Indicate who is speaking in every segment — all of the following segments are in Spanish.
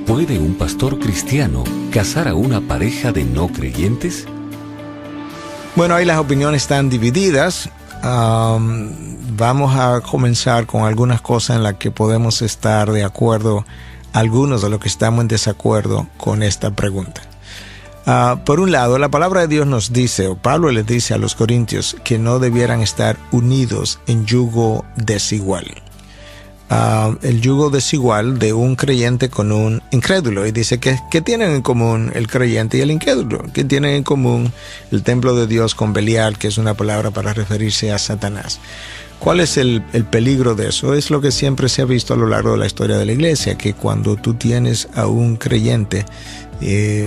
Speaker 1: ¿Puede un pastor cristiano casar a una pareja de no creyentes?
Speaker 2: Bueno, ahí las opiniones están divididas. Vamos a comenzar con algunas cosas en las que podemos estar de acuerdo, algunos de los que estamos en desacuerdo con esta pregunta. Por un lado, la palabra de Dios nos dice, o Pablo les dice a los corintios, que no debieran estar unidos en yugo desigual. El yugo desigual de un creyente con un incrédulo. Y dice que ¿qué tienen en común el creyente y el incrédulo? ¿Qué tienen en común el templo de Dios con Belial, que es una palabra para referirse a Satanás? ¿Cuál es el peligro de eso? Es lo que siempre se ha visto a lo largo de la historia de la iglesia, que cuando tú tienes a un creyente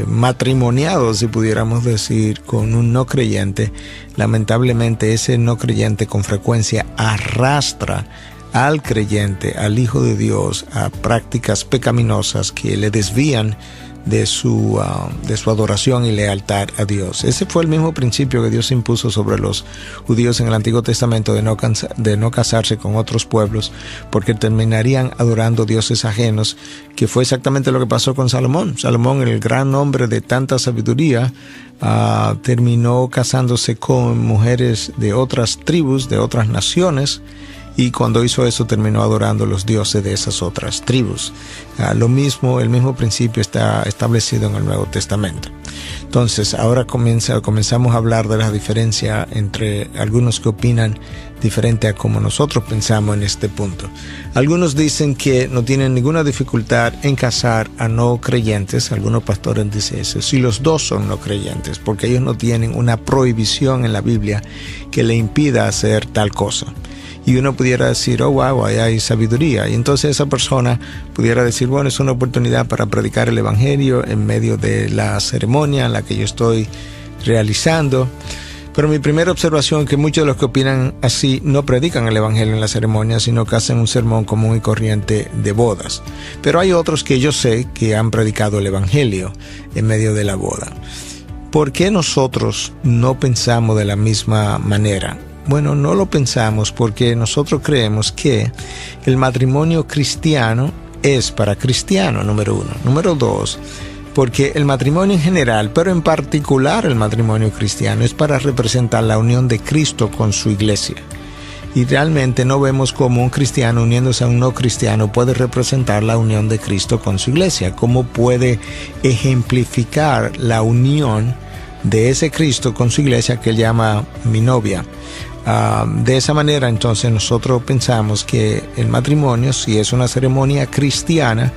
Speaker 2: matrimoniado, si pudiéramos decir, con un no creyente, lamentablemente ese no creyente con frecuencia arrastra al creyente, al Hijo de Dios, a prácticas pecaminosas que le desvían de su adoración y lealtad a Dios. Ese fue el mismo principio que Dios impuso sobre los judíos en el Antiguo Testamento de no casarse con otros pueblos, porque terminarían adorando dioses ajenos, que fue exactamente lo que pasó con Salomón. Salomón, el gran hombre de tanta sabiduría, terminó casándose con mujeres de otras tribus, de otras naciones, y cuando hizo eso terminó adorando los dioses de esas otras tribus. El mismo principio está establecido en el Nuevo Testamento. Entonces, ahora comenzamos a hablar de la diferencia entre algunos que opinan diferente a como nosotros pensamos en este punto. Algunos dicen que no tienen ninguna dificultad en casar a no creyentes. Algunos pastores dicen eso, si los dos son no creyentes, porque ellos no tienen una prohibición en la Biblia que le impida hacer tal cosa. Y uno pudiera decir, oh wow, ahí hay sabiduría. Y entonces esa persona pudiera decir, bueno, es una oportunidad para predicar el evangelio en medio de la ceremonia en la que yo estoy realizando. Pero mi primera observación es que muchos de los que opinan así no predican el evangelio en la ceremonia, sino que hacen un sermón común y corriente de bodas. Pero hay otros que yo sé que han predicado el evangelio en medio de la boda. ¿Por qué nosotros no pensamos de la misma manera? Bueno, no lo pensamos porque nosotros creemos que el matrimonio cristiano es para cristianos, número uno. Número dos, porque el matrimonio en general, pero en particular el matrimonio cristiano, es para representar la unión de Cristo con su iglesia. Y realmente no vemos cómo un cristiano uniéndose a un no cristiano puede representar la unión de Cristo con su iglesia. ¿Cómo puede ejemplificar la unión de ese Cristo con su iglesia que él llama mi novia? De esa manera, entonces, nosotros pensamos que el matrimonio, si es una ceremonia cristiana,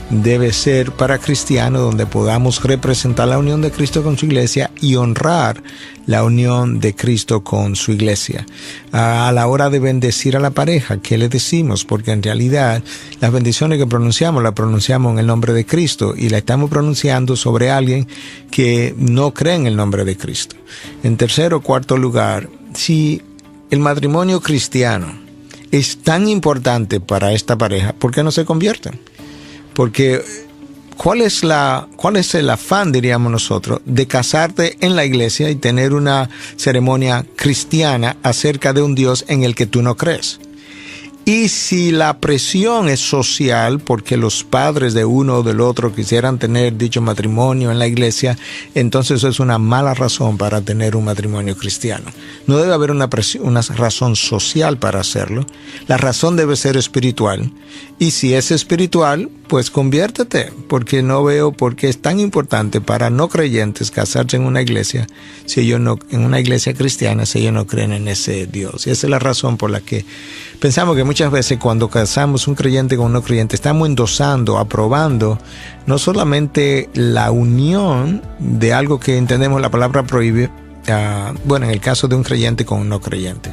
Speaker 2: debe ser para cristianos, donde podamos representar la unión de Cristo con su iglesia y honrar la unión de Cristo con su iglesia. A la hora de bendecir a la pareja, ¿qué le decimos? Porque en realidad las bendiciones que pronunciamos, las pronunciamos en el nombre de Cristo y la estamos pronunciando sobre alguien que no cree en el nombre de Cristo. En tercer o cuarto lugar, si el matrimonio cristiano es tan importante para esta pareja, ¿por qué no se convierten? Porque ¿cuál es el afán, diríamos nosotros, de casarte en la iglesia y tener una ceremonia cristiana acerca de un Dios en el que tú no crees? Y si la presión es social, porque los padres de uno o del otro quisieran tener dicho matrimonio en la iglesia, entonces eso es una mala razón para tener un matrimonio cristiano. No debe haber una razón social para hacerlo. La razón debe ser espiritual. Y si es espiritual, pues conviértete, porque no veo por qué es tan importante para no creyentes casarse en una iglesia, en una iglesia cristiana, si ellos no creen en ese Dios. Y esa es la razón por la que pensamos que muchas veces cuando casamos un creyente con un no creyente, estamos endosando, aprobando, no solamente la unión de algo que entendemos la palabra prohíbe, en el caso de un creyente con un no creyente.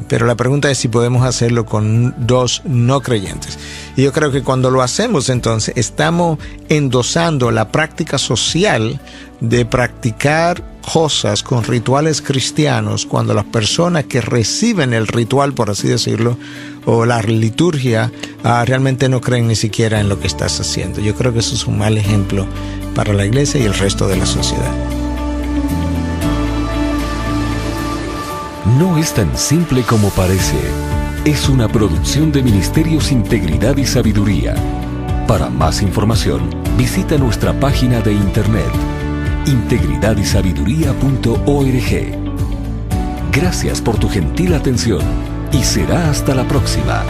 Speaker 2: Pero la pregunta es si podemos hacerlo con dos no creyentes. Y yo creo que cuando lo hacemos, entonces estamos endosando la práctica social de practicar cosas con rituales cristianos, cuando las personas que reciben el ritual, por así decirlo, o la liturgia, realmente no creen ni siquiera en lo que estás haciendo. Yo creo que eso es un mal ejemplo para la iglesia y el resto de la sociedad.
Speaker 1: No es tan simple como parece. Es una producción de Ministerios Integridad y Sabiduría. Para más información, visita nuestra página de internet integridadysabiduría.org. Gracias por tu gentil atención y será hasta la próxima.